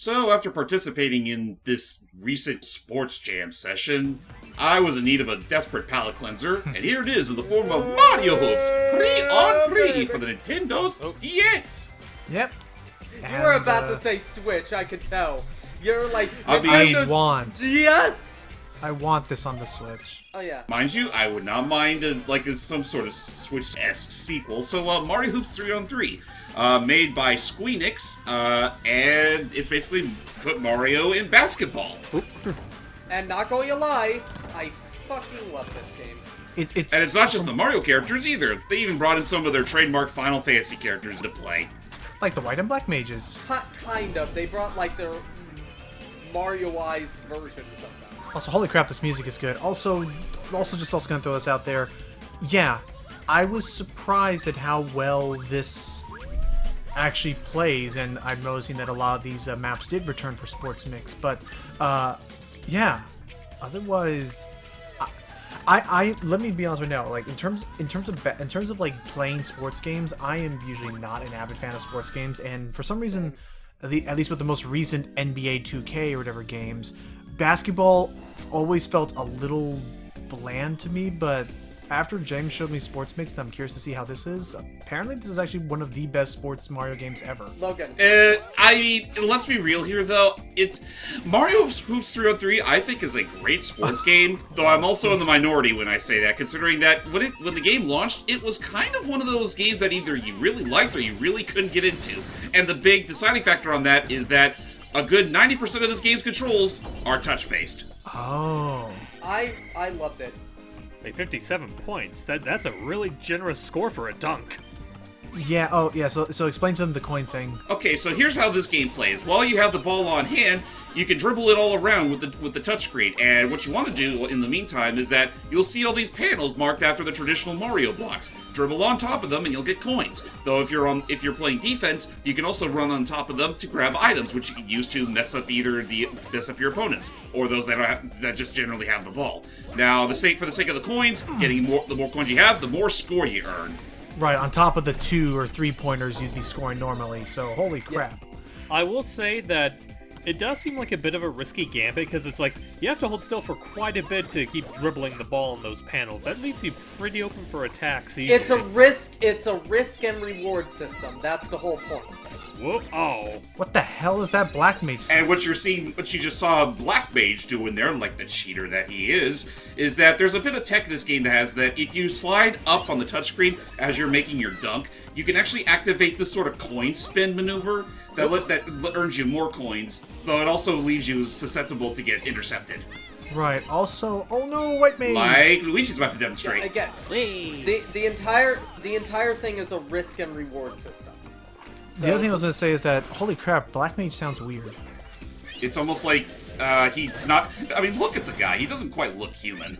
So, after participating in this recent sports jam session, I was in need of a desperate palate cleanser, and here it is in the form of Mario Hoops, free on free for the Nintendo's DS. Yep. You were about to say Switch, I could tell. You're like, I want. Yes! I want this on the Switch. Oh, yeah. Mind you, I would not mind some sort of Switch-esque sequel. So, Mario Hoops 3 on 3, made by Squeenix, and it's basically put Mario in basketball. And not going to lie, I fucking love this game. And it's not just the Mario characters either. They even brought in some of their trademark Final Fantasy characters to play. Like the white and black mages. Kind of. They brought like their Mario-ized versions of them. Also, holy crap, this music is good. Also gonna throw this out there. Yeah, I was surprised at how well this actually plays, and I'm noticing that a lot of these maps did return for Sports Mix. But yeah, otherwise, I let me be honest right now. Like in terms of like playing sports games, I am usually not an avid fan of sports games, and for some reason, at least with the most recent NBA 2K or whatever games, basketball always felt a little bland to me. But after James showed me Sports Mix, I'm curious to see how this is. Apparently, this is actually one of the best sports Mario games ever. Logan. I mean, let's be real here, though. It's Mario Hoops 303, I think, is a great sports game, though I'm also in the minority when I say that, considering that when the game launched, it was kind of one of those games that either you really liked or you really couldn't get into. And the big deciding factor on that is that a good 90% of this game's controls are touch-based. Oh. I loved it. Like 57 points. That's a really generous score for a dunk. Yeah. Oh, yeah. So explain to them the coin thing. Okay, so here's how this game plays. While you have the ball on hand, you can dribble it all around with the touchscreen. And what you want to do in the meantime is that you'll see all these panels marked after the traditional Mario blocks. Dribble on top of them, and you'll get coins. Though if you're playing defense, you can also run on top of them to grab items, which you can use to mess up your opponents or those that just generally have the ball. Now, for the sake of the coins, the more coins you have, the more score you earn. Right, on top of the 2 or 3 pointers you'd be scoring normally, so holy crap. Yeah. I will say that it does seem like a bit of a risky gambit, because it's like, you have to hold still for quite a bit to keep dribbling the ball in those panels. That leaves you pretty open for attacks easily. It's a risk and reward system. That's the whole point. Whoop, oh. What the hell is that Black Mage? And what you just saw Black Mage doing there, like the cheater that he is that there's a bit of tech in this game that has that if you slide up on the touchscreen as you're making your dunk, you can actually activate this sort of coin spin maneuver that earns you more coins, though it also leaves you susceptible to get intercepted. Right. Also, oh no, White Mage. Like Luigi's about to demonstrate. Yeah, again, the entire thing is a risk and reward system. So, the other thing I was going to say is that, holy crap, Black Mage sounds weird. It's almost like he's not... I mean, look at the guy. He doesn't quite look human.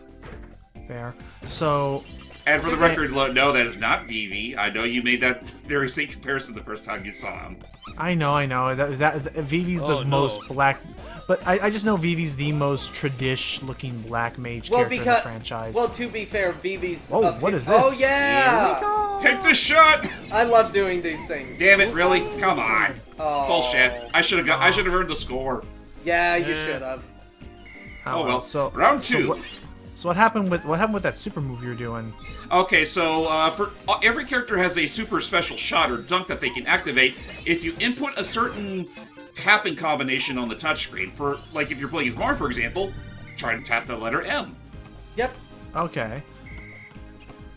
Fair. So... And for the record, no, that is not Vivi. I know you made that very same comparison the first time you saw him. I know. That Vivi's the most black... But I just know Vivi's the most tradish-looking Black Mage character in the franchise. Well, to be fair, Vivi's... Oh, what is this? Oh, yeah! Take the shot! I love doing these things. Damn it, really? Come on. Oh. Bullshit. I should have earned the score. Yeah, you should have. Oh well. So round 2. So what happened with that super move you're doing? Okay, so for every character has a super special shot or dunk that they can activate if you input a certain tapping combination on the touchscreen. For like if you're playing as Mar, for example, try to tap the letter M. Yep. Okay.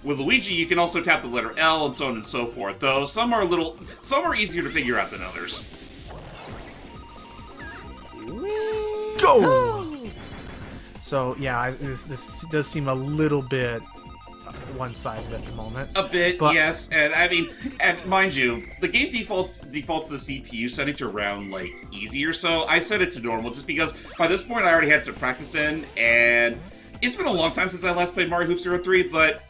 With Luigi, you can also tap the letter L and so on and so forth. Though some are easier to figure out than others. Go. So yeah, this does seem a little bit one-sided at the moment. A bit, but, yes. And I mean, and mind you, the game defaults the CPU setting to around like easy or so. I set it to normal just because by this point I already had some practice in, and it's been a long time since I last played Mario Hoops 03, but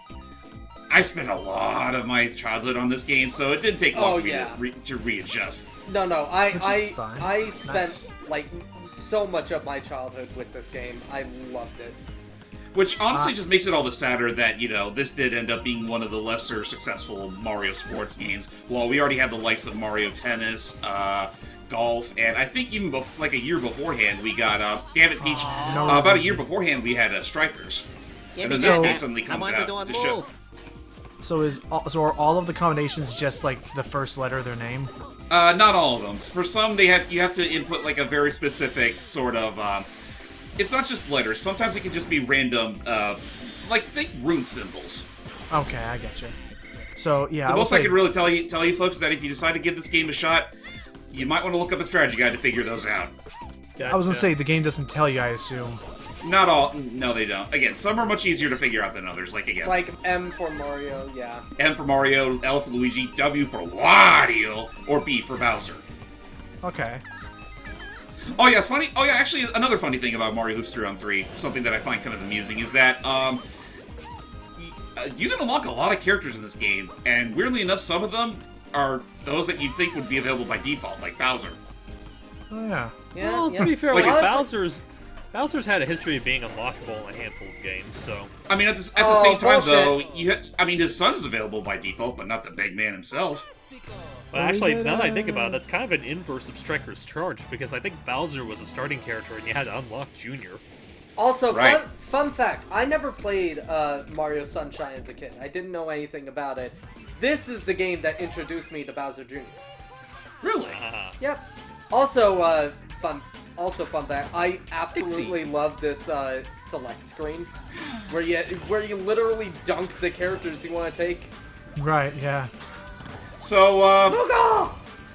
I spent a lot of my childhood on this game, so it didn't take long to readjust. No, I spent like so much of my childhood with this game. I loved it. Which honestly just makes it all the sadder that, you know, this did end up being one of the lesser successful Mario sports games. While we already had the likes of Mario Tennis, golf, and I think even like a year beforehand we got damn it, Peach. No, About a year beforehand we had Strikers. And then this game suddenly comes out to show. So are all of the combinations just like the first letter of their name? Not all of them. For some, you have to input like a very specific sort of. It's not just letters. Sometimes it can just be random, like think rune symbols. Okay, I get you. So yeah, The most I can really tell you folks is that if you decide to give this game a shot, you might want to look up a strategy guide to figure those out. I was gonna say the game doesn't tell you, I assume. Not all. No, they don't. Again, some are much easier to figure out than others. Like again, Like M for Mario, yeah. M for Mario, L for Luigi, W for Wario, or B for Bowser. Okay. Oh yeah, it's funny. Oh yeah, actually, another funny thing about Mario Hoops 3 on 3, something that I find kind of amusing, is that you can unlock a lot of characters in this game, and weirdly enough, some of them are those that you'd think would be available by default, like Bowser. Oh yeah. Yeah, Well, yeah. to be fair, Like, like, honestly- Bowser's had a history of being unlockable in a handful of games, so... I mean, at the Oh, same time, bullshit. though, his son is available by default, but not the big man himself. But actually, now that I think about it, that's kind of an inverse of Striker's Charge, because I think Bowser was a starting character and you had to unlock Junior. Also, Right. fun fact, I never played Mario Sunshine as a kid. I didn't know anything about it. This is the game that introduced me to Bowser Jr. Really? Yep. Also, fun fact, I absolutely love this select screen, where you literally dunk the characters you want to take. Right. Yeah. So, Booga!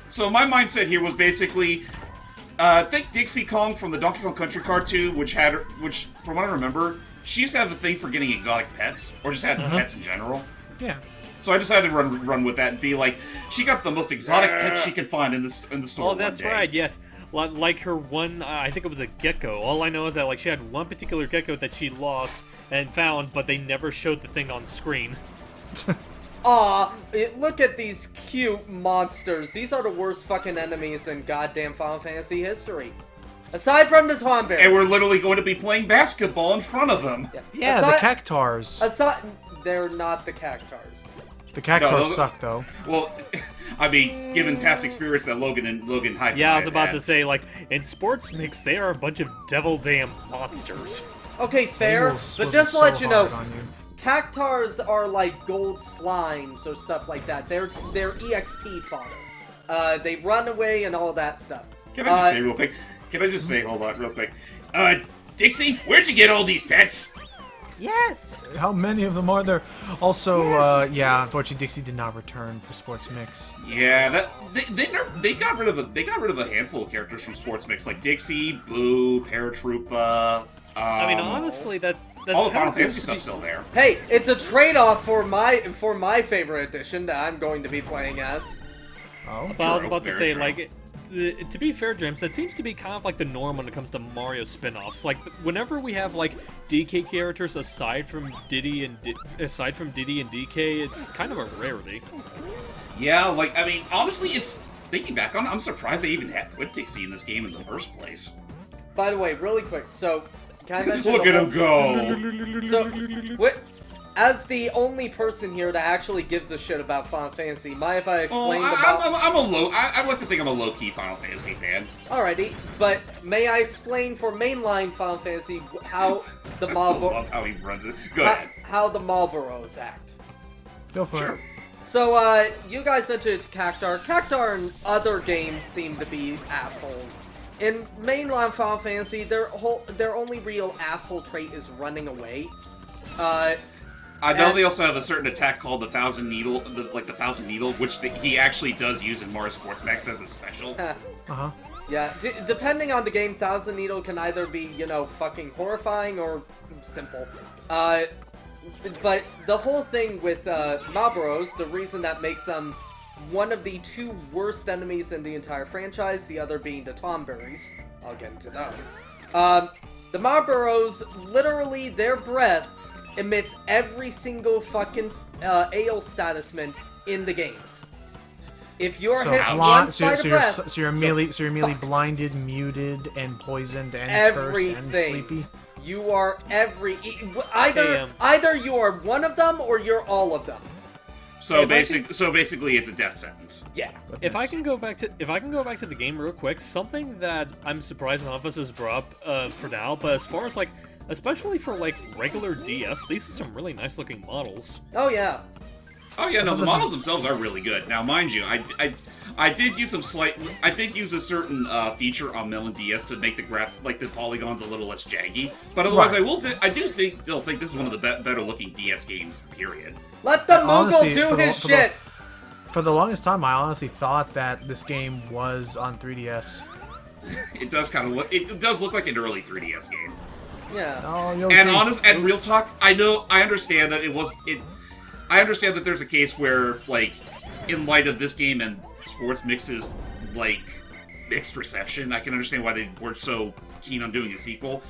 So my mindset here was basically, think Dixie Kong from the Donkey Kong Country cartoon, which from what I remember, she used to have a thing for getting exotic pets, or just had pets in general. Yeah. So I decided to run with that and be like, she got the most exotic pets she could find in the store. Oh, that's one day. right, yes. Like her one, I think it was a gecko. All I know is that like she had one particular gecko that she lost and found, but they never showed the thing on screen. Aw, look at these cute monsters. These are the worst fucking enemies in goddamn Final Fantasy history. Aside from the Tomberries. And we're literally going to be playing basketball in front of them. Yeah. The Cactars. They're not the Cactars. The Cactars No, those- suck though. Well, I mean, given past experience that Logan Hyde. Yeah, I was about to say, like, in Sports Mix, they are a bunch of devil damn monsters. Okay, They fair, will but swivel just to so let you know, hard on you. Cactars are like gold slimes or stuff like that. They're EXP fodder. They run away and all that stuff. Can I just say real quick? Can I just say, hold on, real quick? Dixie, where'd you get all these pets? Yes! How many of them are there? Also, yeah, unfortunately, Dixie did not return for Sports Mix. Yeah, they got rid of a handful of characters from Sports Mix, like Dixie, Boo, Paratroopa. I mean, honestly, that's all the Final kind of Fantasy stuff's still there. Hey, it's a trade-off for my favorite edition that I'm going to be playing as. Oh. But I was True, about to very say, true. like, to be fair, James, that seems to be kind of like the norm when it comes to Mario spin-offs. Like, whenever we have like DK characters aside from Diddy and DK, it's kind of a rarity. Yeah, like, I mean, honestly, it's thinking back on it, I'm surprised they even had put Dixie in this game in the first place. By the way, really quick, so can I mention Look the at him whole- go! So, as the only person here that actually gives a shit about Final Fantasy, mind if I explain I like to think I'm a low-key Final Fantasy fan. Alrighty, but may I explain for mainline Final Fantasy how the I still love how he runs it. Go ahead. how the Marlboros act? Go for Sure. it. So, you guys mentioned it's Cactar. Cactar in other games seem to be assholes. In mainline Final Fantasy, their only real asshole trait is running away. I know And- they also have a certain attack called the Thousand Needle, the Thousand Needle, which he actually does use in Mario Sports Max as a special. Uh-huh. Yeah, depending on the game, Thousand Needle can either be, fucking horrifying or simple. But the whole thing with Marlboros, the reason that makes them one of the two worst enemies in the entire franchise, the other being the Tomberries. I'll get into that one. The Marlboros, literally, their breath emits every single fucking ale status mint in the games. If you're So, hit ouch. one so, spider so you're, breath, so you're immediately fucked. blinded, muted, and poisoned, and cursed, and everything. sleepy. You are either Damn. either you are one of them or you're all of them. So If I can- basically, it's a death sentence. Yeah. If I can go back to the game real quick, something that I'm surprised none of us has brought up for now, but as far as like, especially for like regular DS, these are some really nice looking models. Oh yeah. Oh yeah, no, the models themselves are really good. Now, mind you, I did use I did use a certain feature on Melon DS to make the polygons a little less jaggy. But otherwise, Right. I do still think this is one of the better looking DS games. Period. Let the Moogle Honestly, do for the- his for the- shit. For the longest time, I honestly thought that this game was on 3DS. It does kind of look. It does look like an early 3DS game. Yeah. Oh, Yoshi. And real talk, I understand that I understand that there's a case where, like, in light of this game and Sports Mix's, like, mixed reception, I can understand why they weren't so keen on doing a sequel.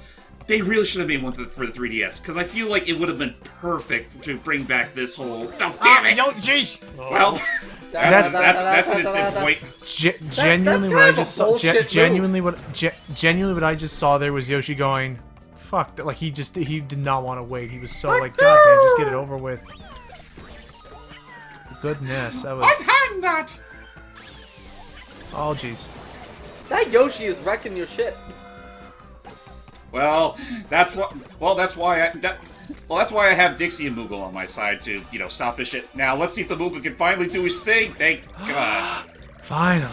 They really should have made one for the 3DS, because I feel like it would have been perfect to bring back this whole. Oh, damn it! Yoshi! Well, that's an instant point. Genuinely, that's what I kind of just a saw. bullshit Genuinely, what I just saw there was Yoshi going, "Fuck!" Like he did not want to wait. He was so like, "God damn, just get it over with." Goodness, that was. Unhand that! Oh jeez. That Yoshi is wrecking your shit. Well, that's why I have Dixie and Moogle on my side to, stop this shit. Now, let's see if the Moogle can finally do his thing. Thank God. Finally.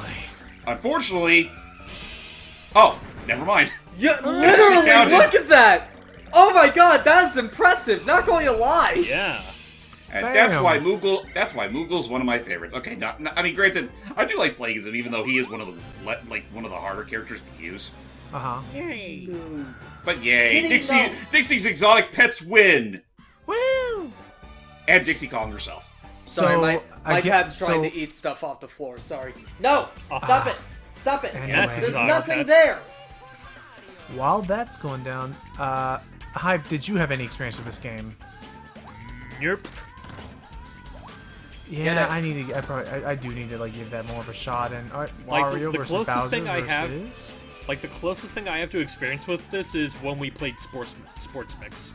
Unfortunately... Oh, never mind. Yeah, literally, counted. look at that! Oh my god, that is impressive, not going to lie! Yeah. And Bam. that's why Moogle's one of my favorites. Okay, I mean, granted, I do like playing as him, even though he is one of the harder characters to use. Uh huh. But yay, Kitty, no. Dixie's exotic pets win! Woo! And Dixie Kong herself. Sorry, So, my I get- cat's trying so- to eat stuff off the floor, sorry. No! Stop it! Stop it! Anyway. That's There's exotic nothing pets. there! While that's going down, Hype, did you have any experience with this game? Nope. Yeah, it. I need to. I do need to like give that more of a shot. And Like, Mario the versus closest Bowser thing I have- versus- Like the closest thing I have to experience with this is when we played Sports Mix.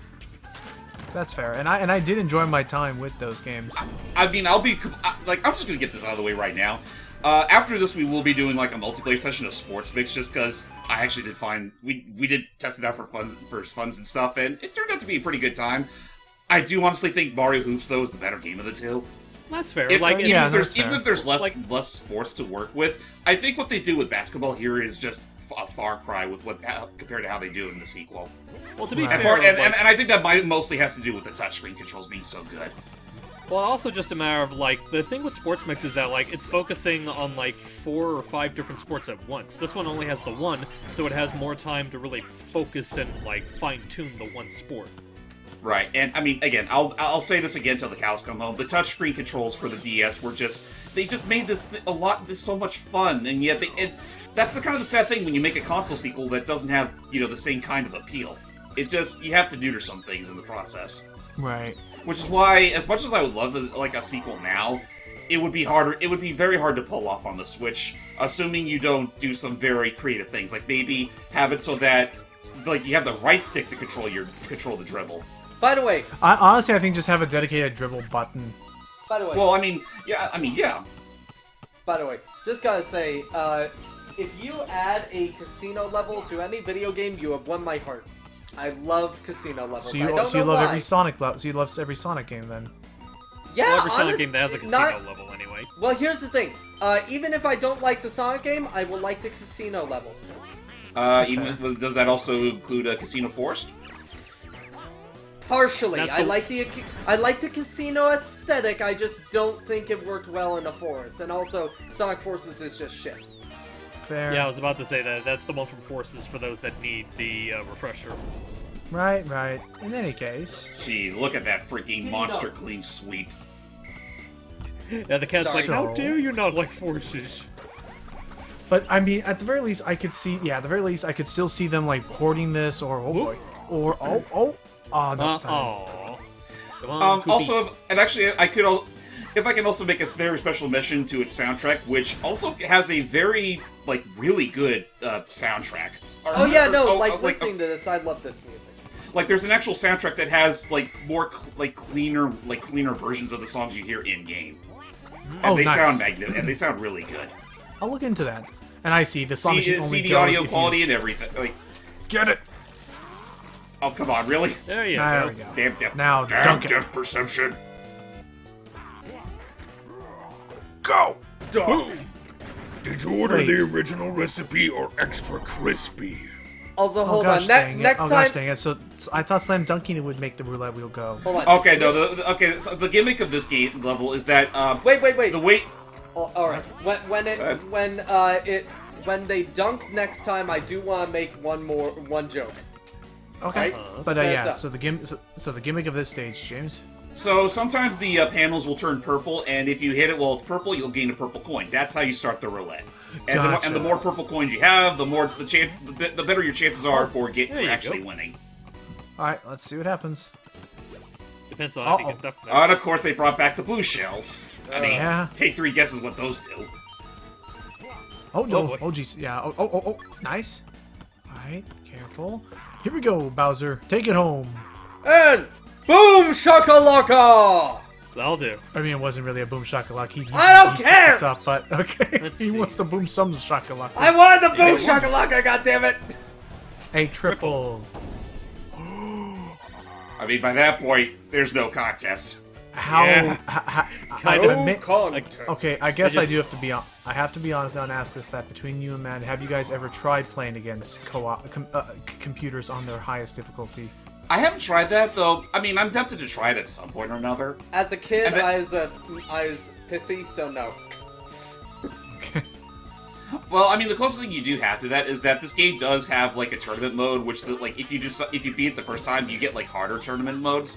That's fair, and I did enjoy my time with those games. I mean, I'm just gonna get this out of the way right now. After this, we will be doing like a multiplayer session of Sports Mix, just because I actually did find we did test it out for funds and stuff, and it turned out to be a pretty good time. I do honestly think Mario Hoops though is the better game of the two. That's fair. Even yeah, if that's there's fair. less sports to work with, I think what they do with basketball here is just a far cry with compared to how they do it in the sequel. well, to be Right. fair, And like- I think that mostly has to do with the touchscreen controls being so good. well, also just a matter of like the thing with Sports Mix is that like it's focusing on like 4 or 5 different sports at once. This one only has the one, so it has more time to really focus and like fine tune the one sport. Right, and I mean, again, I'll say this again till the cows come home. The touchscreen controls for the DS were they just made this so much fun, and yet that's the kind of the sad thing when you make a console sequel that doesn't have the same kind of appeal. It's just you have to neuter some things in the process, Right. which is why, as much as I would love like a sequel now, it would be harder. It would be very hard to pull off on the Switch, assuming you don't do some very creative things, like maybe have it so that like you have the right stick to control the dribble. By the way, Honestly, I think just have a dedicated dribble button. by the way, Well, I mean, yeah. by the way, just gotta say, if you add a casino level to any video game, you have won my heart. I love casino levels. So I you don't so you know love why. every Sonic level. So you love every Sonic game then. Yeah, Well, every Sonic honest- game that has a casino not- level anyway. Well, here's the thing. Even if I don't like the Sonic game, I will like the casino level. Does that also include Casino Forest? Partially, That's I the- like the casino aesthetic. I just don't think it worked well in a forest. And also, Sonic Forces is just shit. Fair. Yeah, I was about to say that's the one from Forces for those that need the refresher. Right. Right. In any case. Jeez, look at that freaking Get it monster up. clean sweep. Yeah, the cat's Sorry. like, how So- dare you not like Forces? But I mean, at the very least, I could see. Yeah, at the very least, I could still see them like porting this, or oh boy, or oh no. Aw. Come on, Poopy. Also, and actually, if I can also make a very special mention to its soundtrack, which also has a very really good soundtrack. Oh yeah, no, Oh, listening to this, I love this music. Like, there's an actual soundtrack that has like more cleaner versions of the songs you hear in game, and Oh, they nice. sound magnificent, and they sound really good. I'll look into that. And I see the song machine only CD goes audio if you- quality and everything. Like, Get it. oh come on, really? There you There go. we go. Damn depth. Now, damn dunk it. depth perception. Go! Boom. Did you order Wait. the original recipe or extra crispy? Also, Oh, hold gosh, on. dang it. Next Oh, time. gosh, dang it. So I thought slam dunking it would make the roulette wheel go. Hold on. Okay, no. So the gimmick of this game level is that Wait. the weight. Oh, all right. When they dunk next time, I do want to make one joke. Okay. Right? But So yeah, it's so the gimmick of this stage, James. So sometimes the panels will turn purple, and if you hit it while it's purple, you'll gain a purple coin. That's how you start the roulette. And, Gotcha. the more purple coins you have, the better your chances are for There you actually go. winning. All right, let's see what happens. Depends on how you Uh-oh. get stuff. And of course, they brought back the blue shells. I mean, Yeah. take 3 guesses what those do. Oh no! boy. Oh jeez, yeah. Oh! Nice. All right, careful. Here we go, Bowser. Take it home. And boom shakalaka! That'll do. I mean, it wasn't really a boom shakalaka. He I don't he care! took this up, but okay. Let's he see. wants to boom some shakalaka. I wanted the boom shakalaka. Goddammit! A triple. I mean, by that point, there's no contest. How? Yeah. I Kinda. admit- contest. Okay, I guess I just- do have to be on. I have to be honest now and ask this: that between you and Matt, have you guys ever tried playing against computers on their highest difficulty? I haven't tried that though. I mean, I'm tempted to try it at some point or another. As a kid, And then- I was pissy, so no. Well, I mean, the closest thing you do have to that is that this game does have like a tournament mode, which like if you beat it the first time, you get like harder tournament modes.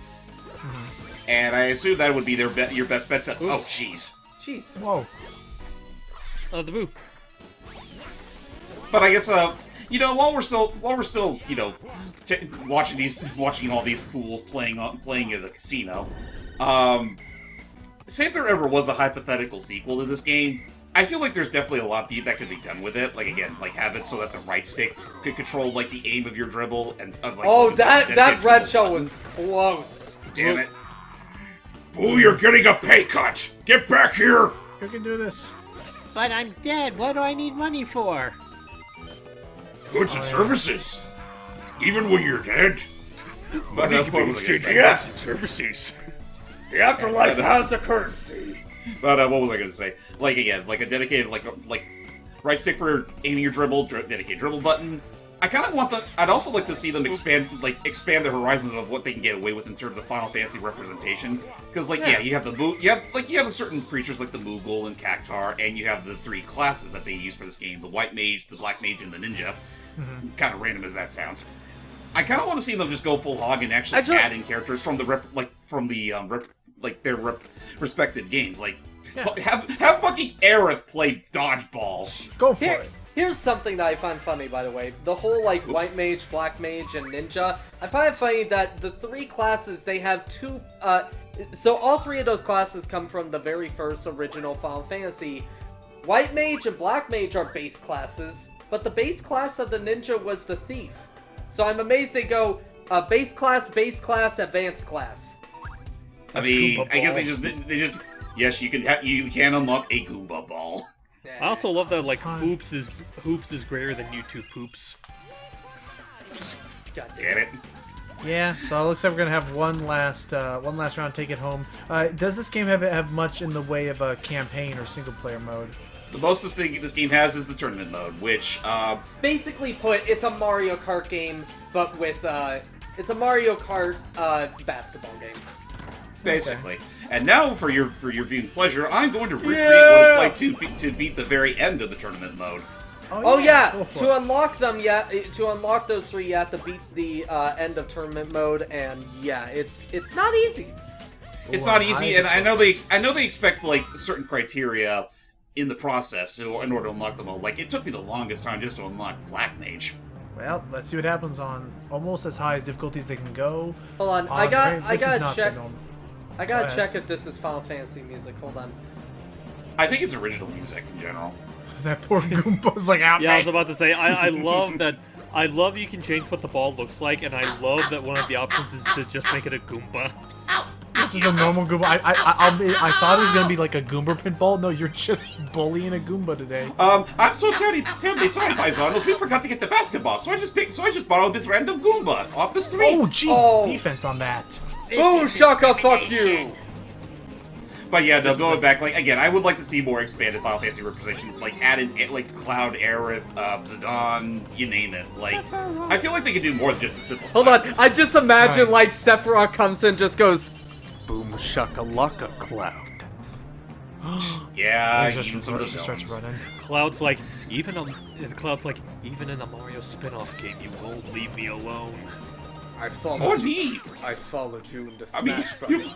And I assume that would be your best bet to. Oh, jeez. Jesus. Whoa! The boo. But I guess while we're still watching all these fools playing at a casino, say if there ever was a hypothetical sequel to this game, I feel like there's definitely a lot that could be done with it. Like again, like have it so that the right stick could control like the aim of your dribble and like, Oh, like, that dedicated red dribble shell button. was close. Damn it! Fool, you're getting a pay cut! Get back here! You can do this. But I'm dead. What do I need money for? Goods and services! Even when you're dead? But Money can be what was I gonna exchanged for say? goods and services. The afterlife has a currency. But what was I going to say? Like again, like a dedicated like right stick for aiming your dribble, dedicated dribble button. I kind of want the. I'd also like to see them expand the horizons of what they can get away with in terms of Final Fantasy representation. Because you have you have the certain creatures like the Moogle and Cactar, and you have the 3 classes that they use for this game: the White Mage, the Black Mage, and the Ninja. Kind of random as that sounds. I kind of want to see them just go full hog and actually add in characters from their respected games. Like have fucking Aerith play dodgeball. Go for it. Here's something that I find funny, by the way. The whole, White Mage, Black Mage, and Ninja. I find it funny that the 3 classes, they have 2, so all 3 of those classes come from the very first original Final Fantasy. White Mage and Black Mage are base classes, but the base class of the Ninja was the Thief. So I'm amazed they go, base class, advanced class. I mean, Goomba I guess ball. they just yes, you can unlock a Goomba ball. I also love that like fine. hoops is greater than you 2 poops. God damn. Get it? Yeah, so it looks like we're gonna have one last round. Take it home. Does this game have much in the way of a campaign or single player mode? The most this game has is the tournament mode, which Basically put, it's a Mario Kart game, but with, it's a Mario Kart, basketball game. basically. And now for your viewing pleasure, I'm going to recreate what it's like to beat the very end of the tournament mode. Oh yeah, go for to it. unlock them, to unlock those 3, you have to beat the end of tournament mode, and yeah, it's not easy. It's Ooh, not high easy, and I know they expect like certain criteria in the process in order to unlock the mode. Like it took me the longest time just to unlock Black Mage. Well, let's see what happens on almost as high as difficulties they can go. Hold on, I Hey, gotta this is not check. the norm- I gotta Go ahead. check if this is Final Fantasy music. Hold on. I think it's original music in general. That poor Goompa's like out. Yeah, I was about to say I love that I love you can change what the ball looks like, and I love that one of the options is to just make it a Goomba. Which is a normal Goomba. I thought it was gonna be like a Goomba pinball. No, you're just bullying a Goomba today. I'm so terribly sorry, Paisanos. We forgot to get the basketball, so I just borrowed this random Goomba off the street. Oh, jeez, Oh. defense on that. Boom shaka fuck you! But yeah, no, going back, like, again, I would like to see more expanded Final Fantasy representation, like, added, like, Cloud, Aerith, Zidane, you name it. Like, I feel like they could do more than just the simple Hold on, classes. I just imagine Right. like Sephiroth comes in, just goes, boom shakalaka Cloud. Yeah, He even some of the just starts villains. running. Cloud's like, even in a Mario spin-off game, you won't leave me alone. I Or followed me! I followed you into I mean, Smash you- Brothers.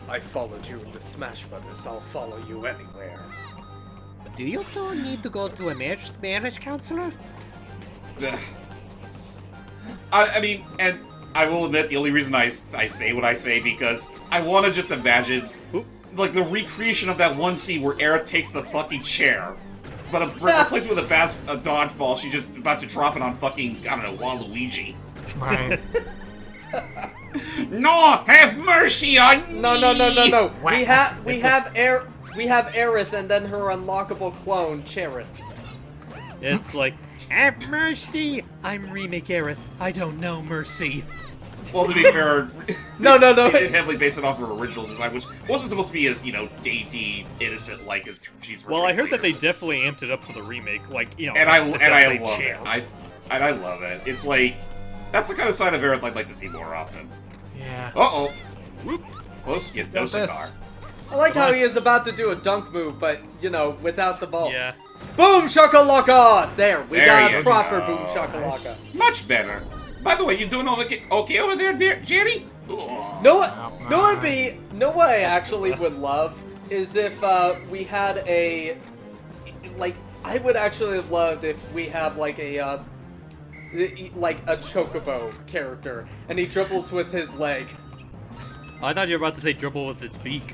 I followed you into Smash Brothers. I'll follow you anywhere. Do you two need to go to a marriage counselor? Ugh. I mean, and I will admit, the only reason I say what I say, because I want to just imagine, like, the recreation of that one scene where Aerith takes the fucking chair, but replace it with a dodgeball, she's just about to drop it on fucking, I don't know, Waluigi. Right. No! Have mercy on me! No. We have we have Aerith and then her unlockable clone, Cherith. It's like, have mercy! I'm Remake Aerith. I don't know mercy. Well, to be fair, No. it heavily based it off her original design, which wasn't supposed to be as, dainty, innocent like as she's. Well, I heard that they portrayed definitely amped it up for the remake, like, later. it's the and I deathly love it. champ. I love it. It's like that's the kind of side of Aerith I'd like to see more often. Yeah. Uh-oh. Whoop. Close, get no Got this. cigar. I like how he is about to do a dunk move, but without the ball. Yeah. Boom shakalaka! There, we There got you a proper go. boom shakalaka. Much better. By the way, you doing okay over there, Jerry? Ugh. Know what I actually would love is if we had a I would actually have loved if we have like a chocobo character and he dribbles with his leg. I thought you were about to say dribble with its beak.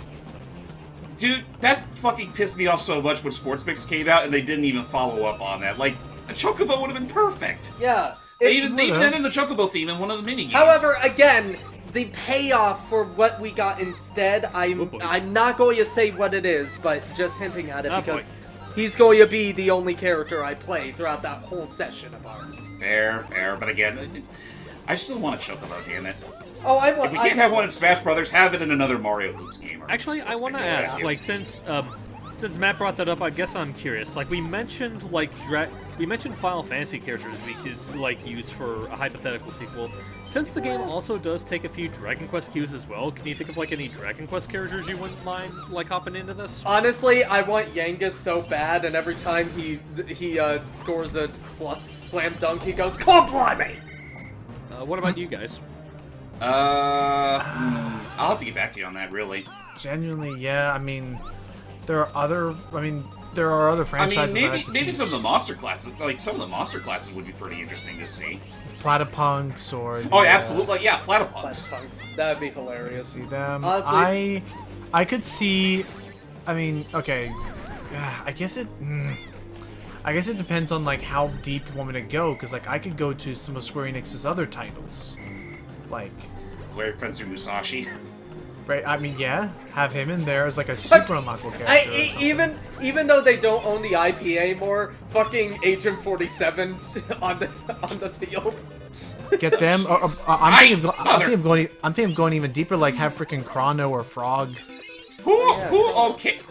Dude, that fucking pissed me off so much when Sports Mix came out and they didn't even follow up on that. Like, a chocobo would have been perfect. Yeah. They even added the chocobo theme in one of the minigames. However, again, the payoff for what we got instead, Oh boy. I'm not going to say what it is, but just hinting at it Oh because boy. he's going to be the only character I play throughout that whole session of ours. Fair, but again, I still want a chocobo, damn it. Oh, I If want. we can't have one in Smash Brothers, have it in another Mario Hoops game. or Actually, I Sports want to Mix. ask, like, since Matt brought that up, I guess I'm curious. Like, we mentioned Final Fantasy characters we could like use for a hypothetical sequel. Since the game also does take a few Dragon Quest cues as well, can you think of like any Dragon Quest characters you wouldn't mind like hopping into this? Honestly, I want Yangus so bad, and every time he scores a slam dunk, he goes, "Come blimey!" What about you guys? I'll have to get back to you on that, really. Genuinely, yeah. I mean, there are other I franchises. mean, I'd like to maybe see. some of the monster classes, would be pretty interesting to see. Platypunks or. Oh, the, absolutely, yeah, Platypunks. Punks. That'd be hilarious. See them. Honestly- I could see. I mean, okay. I guess it. I guess it depends on like how deep you want me to go, because like I could go to some of Square Enix's other titles, like. Larry Fencer Musashi. Right. I mean, yeah, have him in there as like a super unlockable character. or something. Even though they don't own the IP anymore, fucking Agent 47 on the field. Get them. I'm thinking of going even deeper, like have freaking Chrono or Frog. Who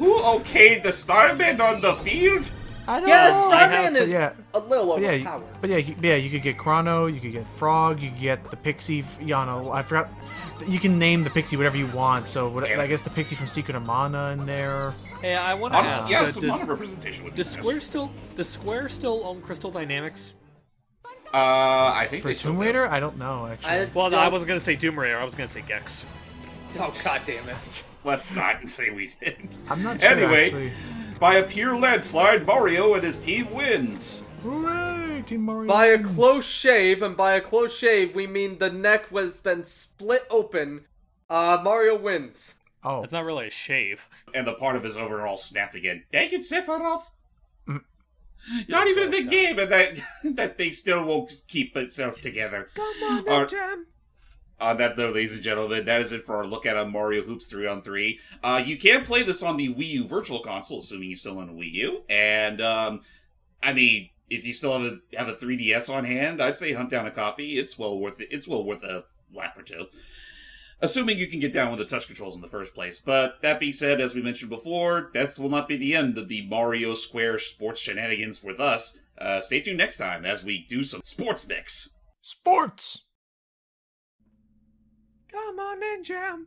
okayed the Starman on the field? I don't Yeah, know. Starman But is yeah. a little But yeah, overpowered. you could get Chrono, you could get Frog, you could get the Pixie. I forgot. You can name the Pixie whatever you want. So Damn it. I guess the Pixie from Secret of Mana in there. Hey, I want to ask. Honestly, yeah, some does, modern representation would be does nice. Square still own Crystal Dynamics? I think For they still Tomb do. Raider, I don't know actually. Well, I wasn't gonna say Tomb Raider. I was gonna say Gex. Oh god damn it! Let's not say we didn't. I'm not sure Anyway, actually. by a pure landslide, Mario and his team wins. Hooray, Team Mario! By a wins. close shave, and by a close shave, we mean the neck was been split open. Mario wins. Oh, That's not really a shave. And the part of his overall snapped again. Dang it, Sephiroth! Not even in the game, and that thing still won't keep itself together. Come on, Our- Jam. On that though, ladies and gentlemen, that is it for our look at Mario Hoops 3-on-3. You can play this on the Wii U Virtual Console, assuming you still own a Wii U. And, I mean, if you still have a 3DS on hand, I'd say hunt down a copy. It's well worth it. It's well worth a laugh or two. Assuming you can get down with the touch controls in the first place. But that being said, as we mentioned before, that will not be the end of the Mario Square sports shenanigans with us. Stay tuned next time as we do some sports mix. Sports! Come on in, Jam.